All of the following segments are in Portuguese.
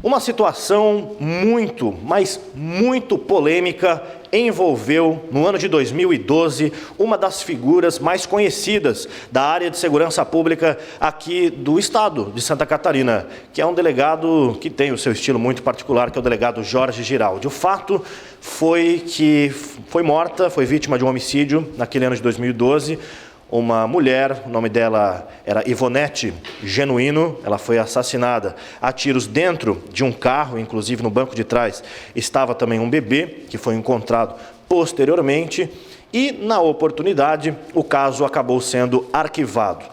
Uma situação muito, mas muito polêmica envolveu, no ano de 2012, uma das figuras mais conhecidas da área de segurança pública aqui do estado de Santa Catarina, que é um delegado que tem o seu estilo muito particular, que é o delegado Jorge Giraldi. O fato foi que foi vítima de um homicídio naquele ano de 2012, uma mulher, o nome dela era Ivonete Genuíno, ela foi assassinada a tiros dentro de um carro, inclusive no banco de trás estava também um bebê, que foi encontrado posteriormente, e na oportunidade o caso acabou sendo arquivado.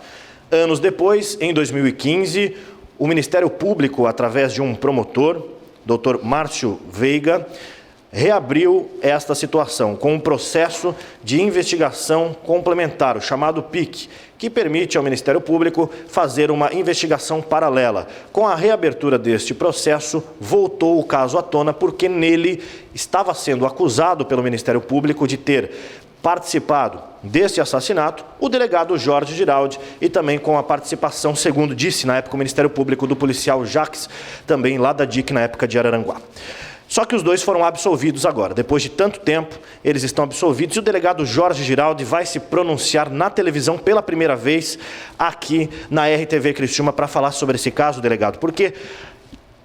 Anos depois, em 2015, o Ministério Público, através de um promotor, Dr. Márcio Veiga, reabriu esta situação com um processo de investigação complementar, o chamado PIC, que permite ao Ministério Público fazer uma investigação paralela. Com a reabertura deste processo, voltou o caso à tona porque nele estava sendo acusado pelo Ministério Público de ter participado deste assassinato o delegado Jorge Giraldi e também com a participação, segundo disse na época o Ministério Público, do policial Jacques, também lá da DIC na época de Araranguá. Só que os dois foram absolvidos agora. Depois de tanto tempo, eles estão absolvidos e o delegado Jorge Giraldi vai se pronunciar na televisão pela primeira vez aqui na RTV Criciúma para falar sobre esse caso, delegado, porque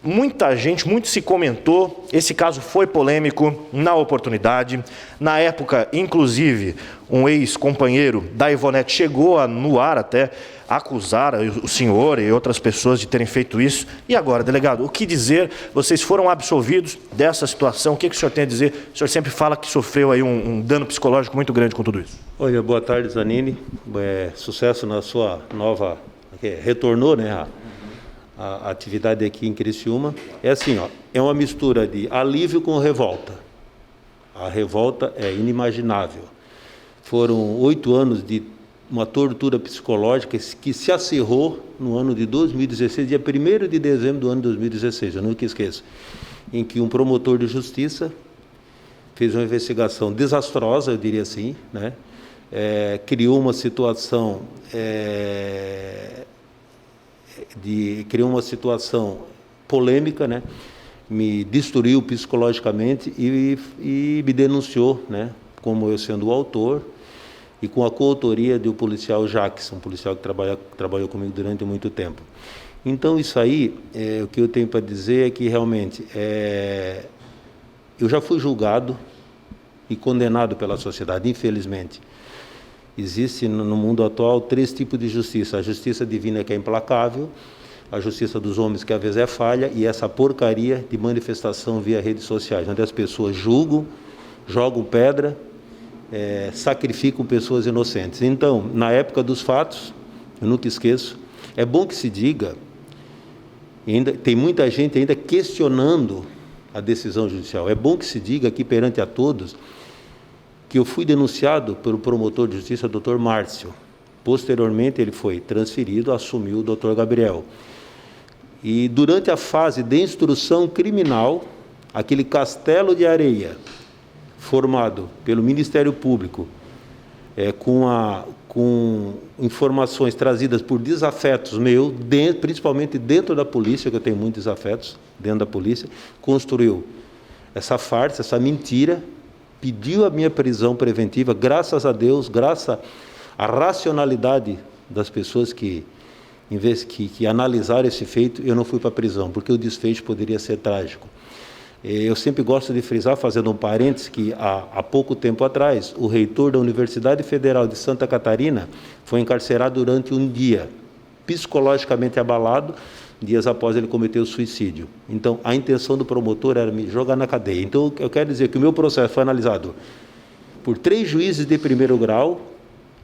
muita gente, muito se comentou, esse caso foi polêmico na oportunidade. Na época, inclusive, um ex-companheiro da Ivonete chegou a, no ar até, acusar o senhor e outras pessoas de terem feito isso. E agora, delegado, o que dizer? Vocês foram absolvidos dessa situação. O que o senhor tem a dizer? O senhor sempre fala que sofreu aí um dano psicológico muito grande com tudo isso. Olha, boa tarde, Zanini. Sucesso na sua nova... retornou, né, a atividade aqui em Criciúma. É assim, ó, é uma mistura de alívio com revolta. A revolta é inimaginável. Foram 8 anos de uma tortura psicológica que se acirrou no ano de 2016, dia 1º de dezembro do ano de 2016, eu nunca esqueço, em que um promotor de justiça fez uma investigação desastrosa, eu diria assim, né? Criou uma situação polêmica, né? Me destruiu psicologicamente e me denunciou, né? Como eu sendo o autor, e com a coautoria do policial Jacques, um policial que trabalhou comigo durante muito tempo. Então, isso aí, o que eu tenho para dizer é que, realmente, eu já fui julgado e condenado pela sociedade, infelizmente. Existe no mundo atual 3 tipos de justiça. A justiça divina, que é implacável, a justiça dos homens, que às vezes é falha, e essa porcaria de manifestação via redes sociais, onde as pessoas julgam, jogam pedra, sacrificam pessoas inocentes. Então, na época dos fatos, eu nunca esqueço, é bom que se diga, ainda tem muita gente ainda questionando a decisão judicial, é bom que se diga aqui perante a todos que eu fui denunciado pelo promotor de justiça, Dr. Márcio. Posteriormente, ele foi transferido, assumiu o Dr. Gabriel. E durante a fase de instrução criminal, aquele castelo de areia formado pelo Ministério Público, com informações trazidas por desafetos meus, principalmente dentro da polícia, que eu tenho muitos desafetos dentro da polícia, construiu essa farsa, essa mentira, pediu a minha prisão preventiva, graças a Deus, graças à racionalidade das pessoas que analisaram esse feito, eu não fui para a prisão, porque o desfecho poderia ser trágico. Eu sempre gosto de frisar, fazendo um parênteses, que há pouco tempo atrás, o reitor da Universidade Federal de Santa Catarina foi encarcerado durante um dia, psicologicamente abalado, dias após ele cometer o suicídio. Então, a intenção do promotor era me jogar na cadeia. Então, eu quero dizer que o meu processo foi analisado por 3 juízes de primeiro grau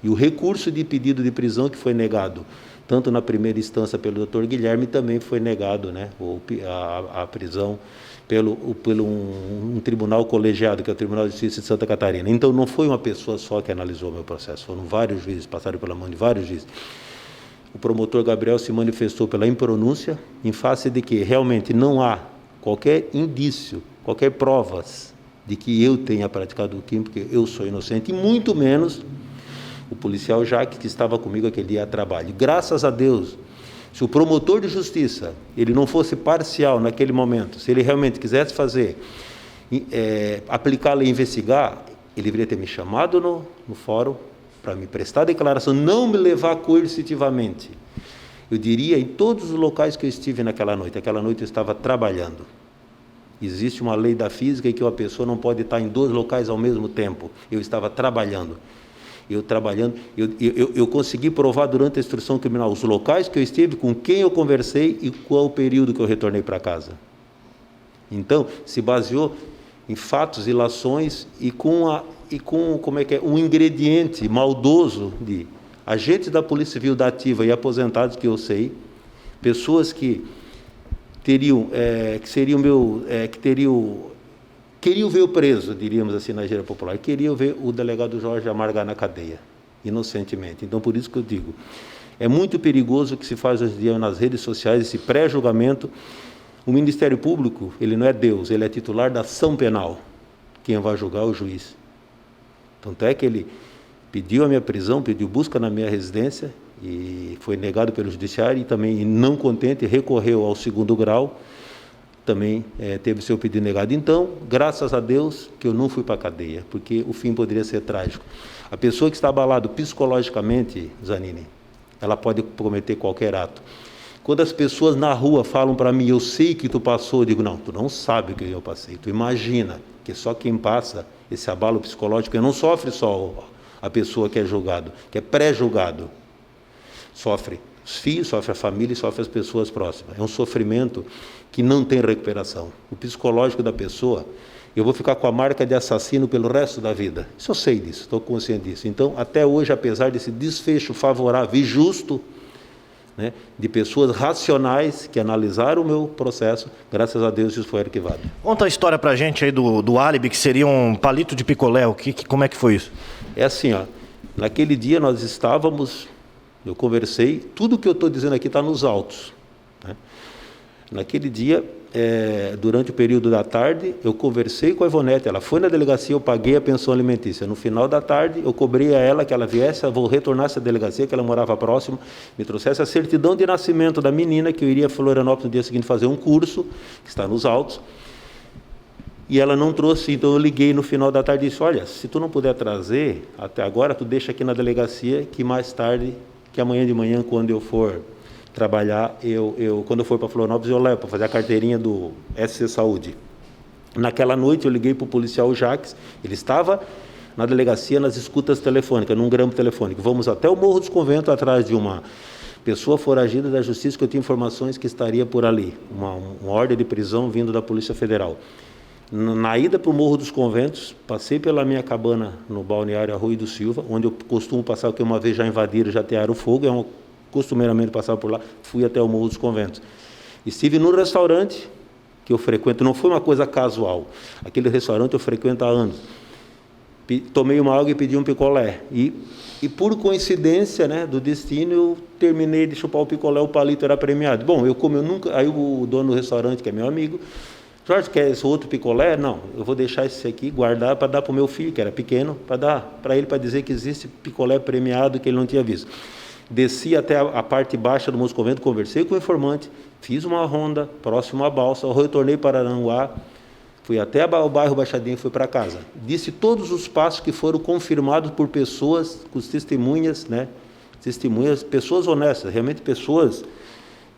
e o recurso de pedido de prisão que foi negado, tanto na primeira instância pelo Dr. Guilherme, também foi negado, né, a prisão pelo um tribunal colegiado, que é o Tribunal de Justiça de Santa Catarina. Então, não foi uma pessoa só que analisou o meu processo, foram vários juízes, passaram pela mão de vários juízes. O promotor Gabriel se manifestou pela impronúncia, em face de que realmente não há qualquer indício, qualquer provas de que eu tenha praticado o crime, porque eu sou inocente, e muito menos o policial Jacques, que estava comigo aquele dia a trabalho. Graças a Deus, Se o promotor de justiça, ele não fosse parcial naquele momento, se ele realmente quisesse fazer, aplicar a lei e investigar, ele deveria ter me chamado no fórum para me prestar declaração, não me levar coercitivamente. Eu diria em todos os locais que eu estive naquela noite eu estava trabalhando. Existe uma lei da física em que uma pessoa não pode estar em 2 locais ao mesmo tempo. Eu estava trabalhando. Eu consegui provar durante a instrução criminal os locais que eu estive, com quem eu conversei e qual o período que eu retornei para casa. Então, se baseou em fatos, ilações e com um ingrediente maldoso de agentes da Polícia Civil da ativa e aposentados que eu sei, pessoas que queriam ver eu preso, diríamos assim na gíria popular, queriam ver o delegado Jorge amargar na cadeia, inocentemente. Então, por isso que eu digo, é muito perigoso o que se faz hoje em dia nas redes sociais, esse pré-julgamento. O Ministério Público, ele não é Deus, ele é titular da ação penal. Quem vai julgar é o juiz. Tanto é que ele pediu a minha prisão, pediu busca na minha residência, e foi negado pelo judiciário, e também, não contente, recorreu ao 2º grau, também teve seu pedido negado. Então, graças a Deus que eu não fui para a cadeia, porque o fim poderia ser trágico. A pessoa que está abalada psicologicamente, Zanini, ela pode cometer qualquer ato. Quando as pessoas na rua falam para mim, eu sei que tu passou, eu digo, não, tu não sabe o que eu passei, tu imagina que só quem passa esse abalo psicológico, não sofre só a pessoa que é julgado, que é pré-julgado, sofre os filhos, sofre a família e sofre as pessoas próximas. É um sofrimento que não tem recuperação. O psicológico da pessoa, eu vou ficar com a marca de assassino pelo resto da vida. Isso eu sei disso, estou consciente disso. Então, até hoje, apesar desse desfecho favorável e justo, né, de pessoas racionais que analisaram o meu processo, graças a Deus isso foi arquivado. Conta a história pra gente aí do álibi, que seria um palito de picolé. Como é que foi isso? É assim, naquele dia nós estávamos, eu conversei, tudo que eu estou dizendo aqui está nos autos, né? Naquele dia, durante o período da tarde, eu conversei com a Ivonete, ela foi na delegacia, eu paguei a pensão alimentícia. No final da tarde, eu cobrei a ela que ela viesse, eu vou retornar essa delegacia, que ela morava próximo, me trouxesse a certidão de nascimento da menina, que eu iria a Florianópolis no dia seguinte fazer um curso, que está nos autos, e ela não trouxe. Então eu liguei no final da tarde e disse, olha, se tu não puder trazer, até agora, tu deixa aqui na delegacia, que mais tarde, que amanhã de manhã, quando eu for trabalhar, quando eu for para Florianópolis, eu levo para fazer a carteirinha do SC Saúde. Naquela noite eu liguei para o policial Jacques, ele estava na delegacia nas escutas telefônicas, num grampo telefônico. Vamos até o Morro dos Conventos, atrás de uma pessoa foragida da Justiça, que eu tinha informações que estaria por ali, uma ordem de prisão vindo da Polícia Federal. Na ida para o Morro dos Conventos, passei pela minha cabana no balneário Arroio do Silva, onde eu costumo passar, porque uma vez já invadiram, já atearam fogo, costumeiramente passava por lá, fui até o Morro dos Conventos. Estive no restaurante que eu frequento, não foi uma coisa casual, aquele restaurante eu frequento há anos. Tomei uma água e pedi um picolé, e por coincidência, né, do destino, eu terminei de chupar o picolé, o palito era premiado. Bom, aí o dono do restaurante, que é meu amigo, Jorge, quer esse outro picolé? Não, eu vou deixar esse aqui, guardar para dar para o meu filho, que era pequeno, para dar para ele, para dizer que existe picolé premiado que ele não tinha visto. Desci até a parte baixa do Morro dos Conventos, conversei com o informante, fiz uma ronda próximo à balsa, eu retornei para Aranguá, fui até o bairro Baixadinho e fui para casa. Disse todos os passos que foram confirmados por pessoas, com testemunhas, né? Testemunhas, pessoas honestas, realmente pessoas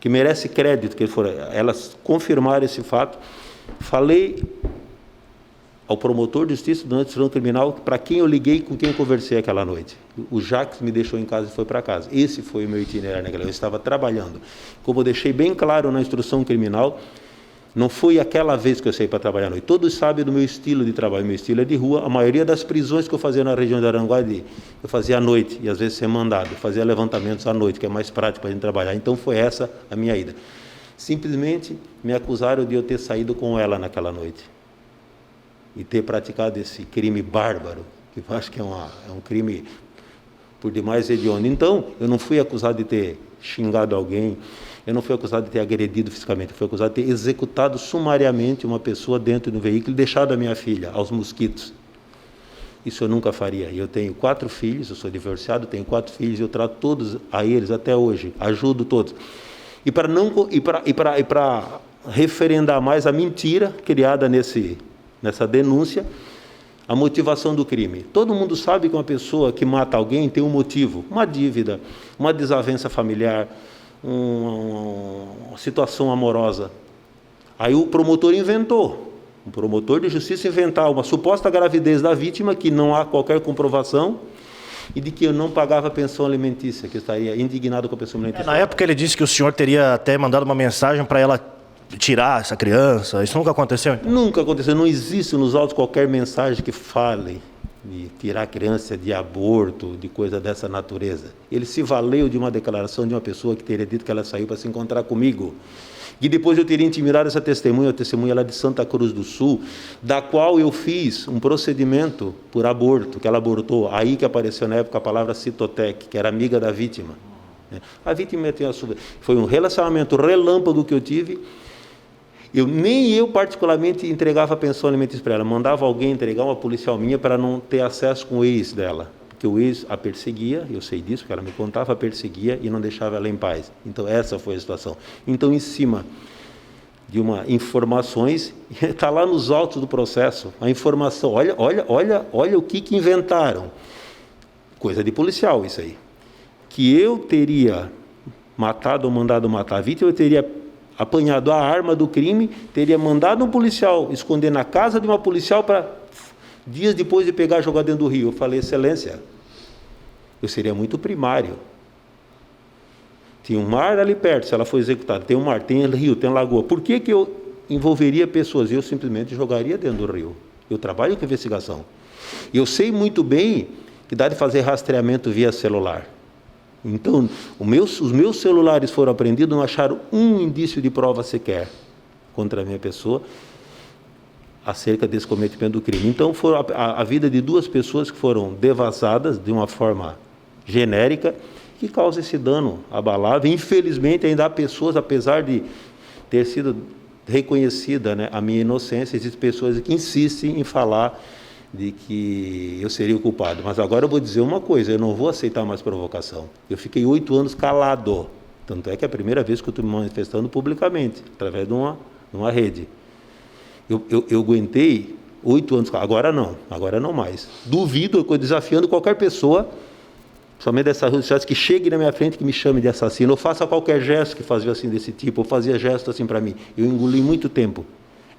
que merecem crédito, que elas confirmaram esse fato. Falei ao promotor de justiça do instrução criminal, para quem eu liguei, com quem eu conversei aquela noite. O Jacques me deixou em casa e foi para casa. Esse foi o meu itinerário naquela. Eu estava trabalhando. Como eu deixei bem claro na instrução criminal, não foi aquela vez que eu saí para trabalhar à noite. Todos sabem do meu estilo de trabalho. Meu estilo é de rua. A maioria das prisões que eu fazia na região de Aranguá, eu fazia à noite, e às vezes ser mandado. Eu fazia levantamentos à noite, que é mais prático para a gente trabalhar. Então foi essa a minha ida. Simplesmente me acusaram de eu ter saído com ela naquela noite e ter praticado esse crime bárbaro, que eu acho que é um crime por demais hediondo. Então, eu não fui acusado de ter xingado alguém, eu não fui acusado de ter agredido fisicamente, eu fui acusado de ter executado sumariamente uma pessoa dentro do veículo e deixado a minha filha aos mosquitos. Isso eu nunca faria. Eu tenho 4 filhos, eu sou divorciado, tenho 4 filhos, eu trato todos a eles até hoje, ajudo todos. E para referendar mais a mentira criada nessa denúncia, a motivação do crime. Todo mundo sabe que uma pessoa que mata alguém tem um motivo, uma dívida, uma desavença familiar, uma situação amorosa. Aí o promotor inventou, o promotor de justiça inventar uma suposta gravidez da vítima, que não há qualquer comprovação, e de que eu não pagava pensão alimentícia, que eu estaria indignado com a pensão alimentícia. Na época ele disse que o senhor teria até mandado uma mensagem para ela tirar essa criança. Isso nunca aconteceu? Então? Nunca aconteceu. Não existe nos autos qualquer mensagem que fale de tirar a criança de aborto, de coisa dessa natureza. Ele se valeu de uma declaração de uma pessoa que teria dito que ela saiu para se encontrar comigo. E depois eu teria intimidado essa testemunha, a testemunha lá de Santa Cruz do Sul, da qual eu fiz um procedimento por aborto, que ela abortou. Aí que apareceu na época a palavra Citotec, que era amiga da vítima. A vítima tinha foi um relacionamento relâmpago que eu tive. Nem eu particularmente entregava a pensão alimentícia para ela, mandava alguém entregar, uma policial minha, para não ter acesso com o ex dela, porque o ex a perseguia, eu sei disso, porque ela me contava, a perseguia e não deixava ela em paz. Então essa foi a situação. Então, em cima de informações, está lá nos autos do processo, a informação, olha o que inventaram, coisa de policial isso aí, que eu teria matado ou mandado matar a vítima, eu teria apanhado a arma do crime, teria mandado um policial esconder na casa de uma policial para, dias depois de pegar e jogar dentro do rio. Eu falei, excelência, eu seria muito primário. Tinha um mar ali perto, se ela for executada, tem um mar, tem rio, tem lagoa. Por que eu envolveria pessoas? Eu simplesmente jogaria dentro do rio. Eu trabalho com investigação. Eu sei muito bem que dá de fazer rastreamento via celular. Então, os meus celulares foram apreendidos, não acharam um indício de prova sequer contra a minha pessoa acerca desse cometimento do crime. Então, foi a vida de duas pessoas que foram devassadas de uma forma genérica, que causa esse dano abalável. Infelizmente, ainda há pessoas, apesar de ter sido reconhecida, né, a minha inocência, existem pessoas que insistem em falar de que eu seria o culpado. Mas agora eu vou dizer uma coisa, eu não vou aceitar mais provocação. Eu fiquei 8 anos calado, tanto é que é a primeira vez que eu estou me manifestando publicamente, através de uma rede. Eu aguentei 8 anos, agora não mais. Duvido, eu estou desafiando qualquer pessoa, somente dessa rua, que chegue na minha frente, que me chame de assassino, ou faça qualquer gesto que fazia assim desse tipo, ou fazia gesto assim para mim. Eu engoli muito tempo.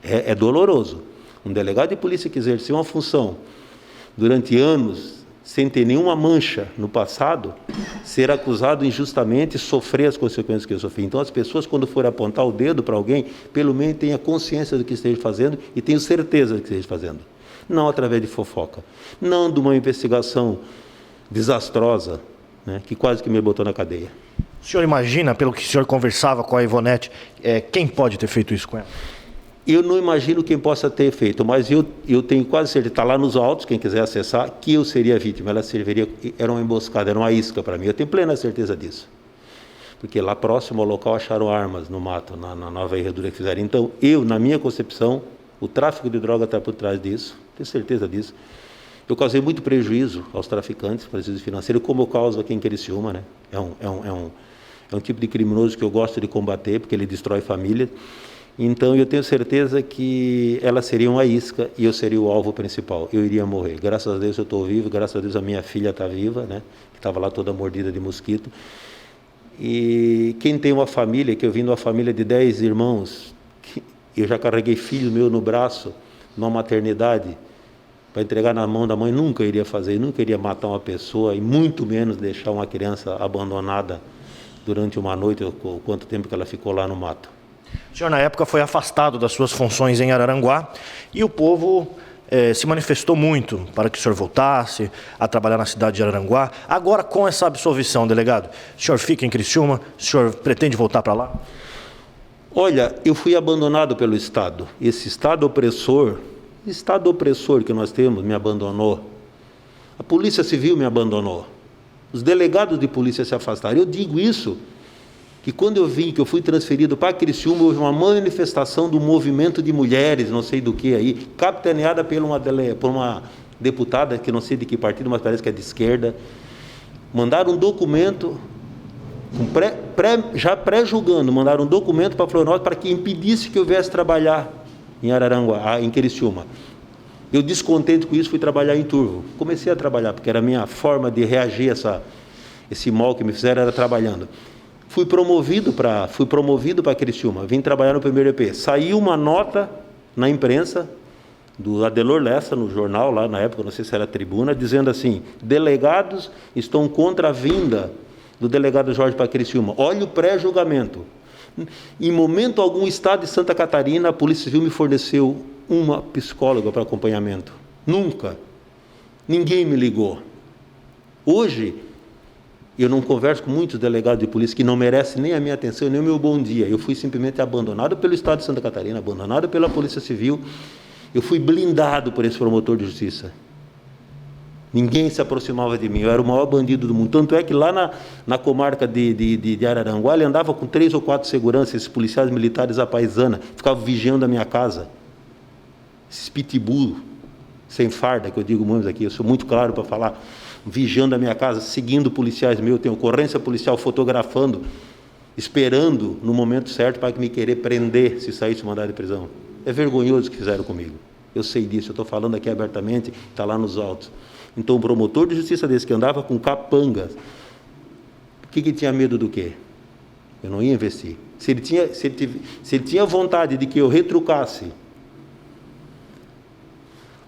É doloroso. Um delegado de polícia que exerceu uma função durante anos, sem ter nenhuma mancha no passado, ser acusado injustamente e sofrer as consequências que eu sofri. Então, as pessoas, quando forem apontar o dedo para alguém, pelo menos tenham consciência do que esteja fazendo e tenham certeza do que esteja fazendo. Não através de fofoca, não de uma investigação desastrosa, né, que quase que me botou na cadeia. O senhor imagina, pelo que o senhor conversava com a Ivonete, quem pode ter feito isso com ela? Eu não imagino quem possa ter feito, mas eu tenho quase certeza, está lá nos autos, quem quiser acessar, que eu seria a vítima. Ela era uma emboscada, era uma isca para mim. Eu tenho plena certeza disso. Porque lá próximo ao local acharam armas no mato, na nova herradura que fizeram. Então, na minha concepção, o tráfico de droga está por trás disso, tenho certeza disso. Eu causei muito prejuízo aos traficantes, prejuízo financeiro, como eu causo aqui em Criciúma, né? É um tipo de criminoso que eu gosto de combater, porque ele destrói famílias. Então, eu tenho certeza que ela seria uma isca e eu seria o alvo principal. Eu iria morrer. Graças a Deus eu estou vivo, graças a Deus a minha filha está viva, né? Que estava lá toda mordida de mosquito. E quem tem uma família, que eu vim de uma família de 10 irmãos, eu já carreguei filho meu no braço, numa maternidade, para entregar na mão da mãe, nunca iria fazer, nunca iria matar uma pessoa e muito menos deixar uma criança abandonada durante uma noite, ou quanto tempo que ela ficou lá no mato. O senhor, na época, foi afastado das suas funções em Araranguá e o povo se manifestou muito para que o senhor voltasse a trabalhar na cidade de Araranguá. Agora, com essa absolvição, delegado, o senhor fica em Criciúma? O senhor pretende voltar para lá? Olha, eu fui abandonado pelo Estado. Esse Estado opressor que nós temos me abandonou. A Polícia Civil me abandonou. Os delegados de polícia se afastaram. Eu digo isso, que quando que eu fui transferido para Criciúma, houve uma manifestação do movimento de mulheres, não sei do que aí, capitaneada por uma deputada, que não sei de que partido, mas parece que é de esquerda. Mandaram um documento já pré-julgando, mandaram um documento para Florianópolis para que impedisse que eu viesse trabalhar em Araranguá, em Criciúma. Eu, descontente com isso, fui trabalhar em Turvo. Comecei a trabalhar, porque era a minha forma de reagir a esse mal que me fizeram, era trabalhando. Fui promovido para Criciúma, vim trabalhar no primeiro EP. Saiu uma nota na imprensa, do Adelor Lessa, no jornal, lá na época, não sei se era Tribuna, dizendo assim: delegados estão contra a vinda do delegado Jorge para Criciúma. Olha o pré-julgamento. Em momento algum, o Estado de Santa Catarina, a Polícia Civil me forneceu uma psicóloga para acompanhamento. Nunca. Ninguém me ligou. Hoje, eu não converso com muitos delegados de polícia que não merecem nem a minha atenção, nem o meu bom dia. Eu fui simplesmente abandonado pelo Estado de Santa Catarina, abandonado pela Polícia Civil. Eu fui blindado por esse promotor de justiça. Ninguém se aproximava de mim, eu era o maior bandido do mundo. Tanto é que lá na comarca de Araranguá, ele andava com 3 ou 4 seguranças, esses policiais militares à paisana, ficavam vigiando a minha casa. Esses pitbull sem farda, que eu digo muito aqui, eu sou muito claro para falar, vigiando a minha casa, seguindo policiais meus, tem ocorrência policial, fotografando, esperando no momento certo para me querer prender se saísse o mandado de prisão. É vergonhoso o que fizeram comigo. Eu sei disso, eu estou falando aqui abertamente, está lá nos autos. Então, um promotor de justiça desse que andava com capangas, o que tinha medo do quê? Eu não ia investir. Se ele tinha vontade de que eu retrucasse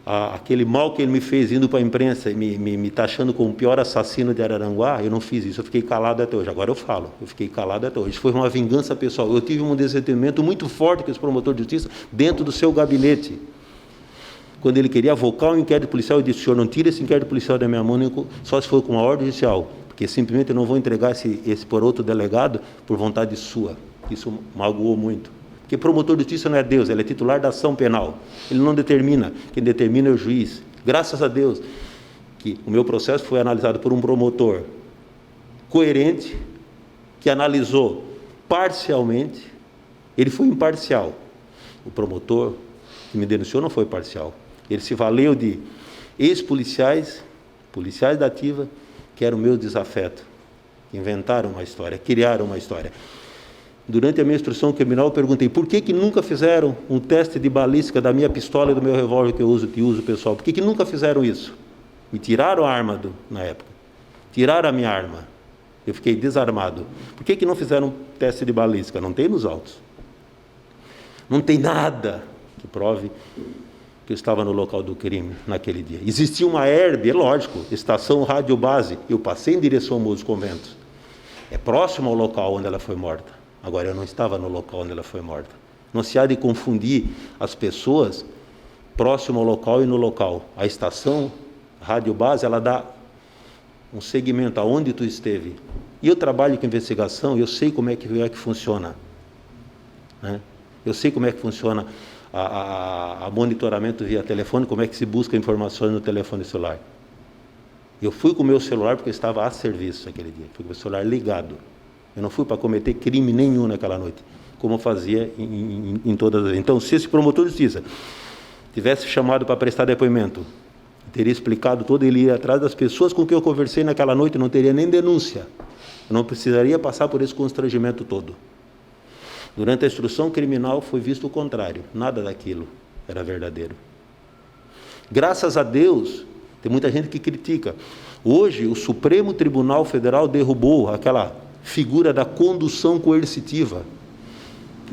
aquele mal que ele me fez indo para a imprensa e me taxando como o pior assassino de Araranguá, eu não fiz isso, eu fiquei calado até hoje. Agora eu falo, eu fiquei calado até hoje. Foi uma vingança pessoal. Eu tive um desentendimento muito forte com esse promotor de justiça dentro do seu gabinete. Quando ele queria avocar um inquérito policial, eu disse: senhor, não tire esse inquérito policial da minha mão, só se for com uma ordem judicial, porque simplesmente eu não vou entregar esse por outro delegado por vontade sua. Isso magoou muito. Porque promotor de justiça não é Deus, ele é titular da ação penal. Ele não determina, quem determina é o juiz. Graças a Deus que o meu processo foi analisado por um promotor coerente, que analisou parcialmente. Ele foi imparcial. O promotor que me denunciou não foi parcial. Ele se valeu de ex-policiais, policiais da ativa, que eram o meu desafeto, que inventaram uma história, criaram uma história. Durante a minha instrução criminal, eu perguntei: por que nunca fizeram um teste de balística da minha pistola e do meu revólver que eu uso pessoal? Por que nunca fizeram isso? Me tiraram a arma na época. Tiraram a minha arma. Eu fiquei desarmado. Por que não fizeram um teste de balística? Não tem nos autos. Não tem nada que prove que eu estava no local do crime naquele dia. Existia uma ERB, é lógico, estação radiobase. Eu passei em direção ao Morro dos Conventos. É próximo ao local onde ela foi morta. Agora, eu não estava no local onde ela foi morta. Não se há de confundir as pessoas próximo ao local e no local. A estação radiobase, ela dá um segmento aonde tu esteve. E eu trabalho com investigação, eu sei como é que funciona. Né? Eu sei como é que funciona a monitoramento via telefone, como é que se busca informações no telefone celular. Eu fui com o meu celular porque eu estava a serviço naquele dia. Fui com o meu celular ligado. Eu não fui para cometer crime nenhum naquela noite, como eu fazia em todas as vezes. Então, se esse promotor de justiça tivesse chamado para prestar depoimento, teria explicado todo, ele ia atrás das pessoas com quem eu conversei naquela noite, não teria nem denúncia. Eu não precisaria passar por esse constrangimento todo. Durante a instrução criminal foi visto o contrário, nada daquilo era verdadeiro. Graças a Deus, tem muita gente que critica. Hoje, o Supremo Tribunal Federal derrubou aquela figura da condução coercitiva.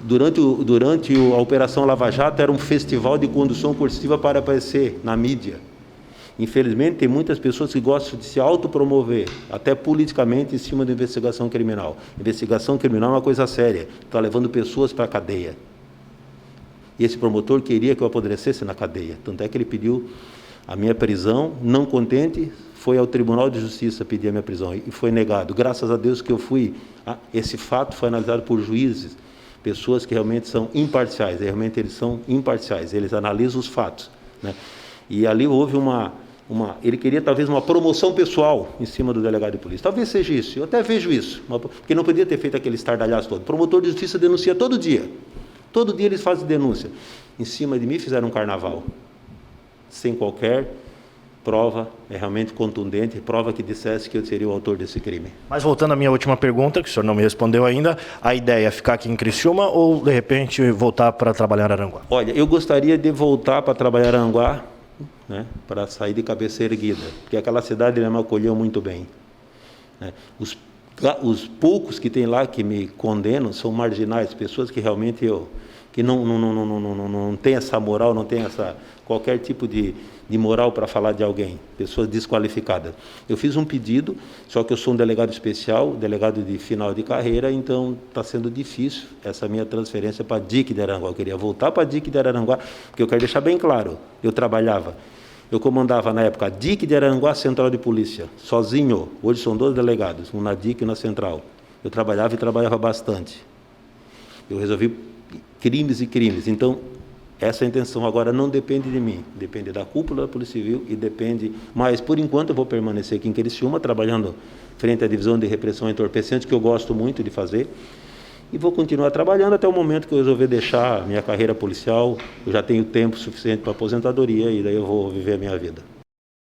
Durante a Operação Lava Jato, era um festival de condução coercitiva para aparecer na mídia. Infelizmente, tem muitas pessoas que gostam de se autopromover, até politicamente, em cima da investigação criminal. Investigação criminal é uma coisa séria, está levando pessoas para a cadeia. E esse promotor queria que eu apodrecesse na cadeia, tanto é que ele pediu a minha prisão, não contente, foi ao Tribunal de Justiça pedir a minha prisão e foi negado. Graças a Deus que eu fui, esse fato foi analisado por juízes, pessoas que realmente são imparciais, realmente eles são imparciais, eles analisam os fatos, né? E ali houve ele queria talvez uma promoção pessoal em cima do delegado de polícia, talvez seja isso, eu até vejo isso, porque não podia ter feito aquele estardalhaço todo. O promotor de justiça denuncia todo dia eles fazem denúncia. Em cima de mim fizeram um carnaval, sem qualquer prova é realmente contundente, prova que dissesse que eu seria o autor desse crime. Mas voltando à minha última pergunta, que o senhor não me respondeu ainda, a ideia é ficar aqui em Criciúma ou, de repente, voltar para trabalhar em Araranguá? Olha, eu gostaria de voltar para trabalhar em Araranguá, né, para sair de cabeça erguida, porque aquela cidade me acolheu muito bem. Né? Os poucos que tem lá que me condenam são marginais, pessoas que realmente que não tem essa moral, não tem qualquer tipo de moral para falar de alguém, pessoas desqualificadas. Eu fiz um pedido, só que eu sou um delegado especial, delegado de final de carreira, então está sendo difícil essa minha transferência para DIC de Araranguá. Eu queria voltar para DIC de Araranguá, porque eu quero deixar bem claro, eu comandava na época a DIC de Araranguá, Central de Polícia, sozinho. Hoje são 2 delegados, um na DIC e na Central. Eu trabalhava e trabalhava bastante. Eu resolvi crimes e crimes. Então, essa intenção agora não depende de mim, depende da cúpula da Polícia Civil e depende... Mas, por enquanto, eu vou permanecer aqui em Criciúma, trabalhando frente à Divisão de Repressão a Entorpecentes, que eu gosto muito de fazer, e vou continuar trabalhando até o momento que eu resolver deixar a minha carreira policial. Eu já tenho tempo suficiente para aposentadoria e daí eu vou viver a minha vida.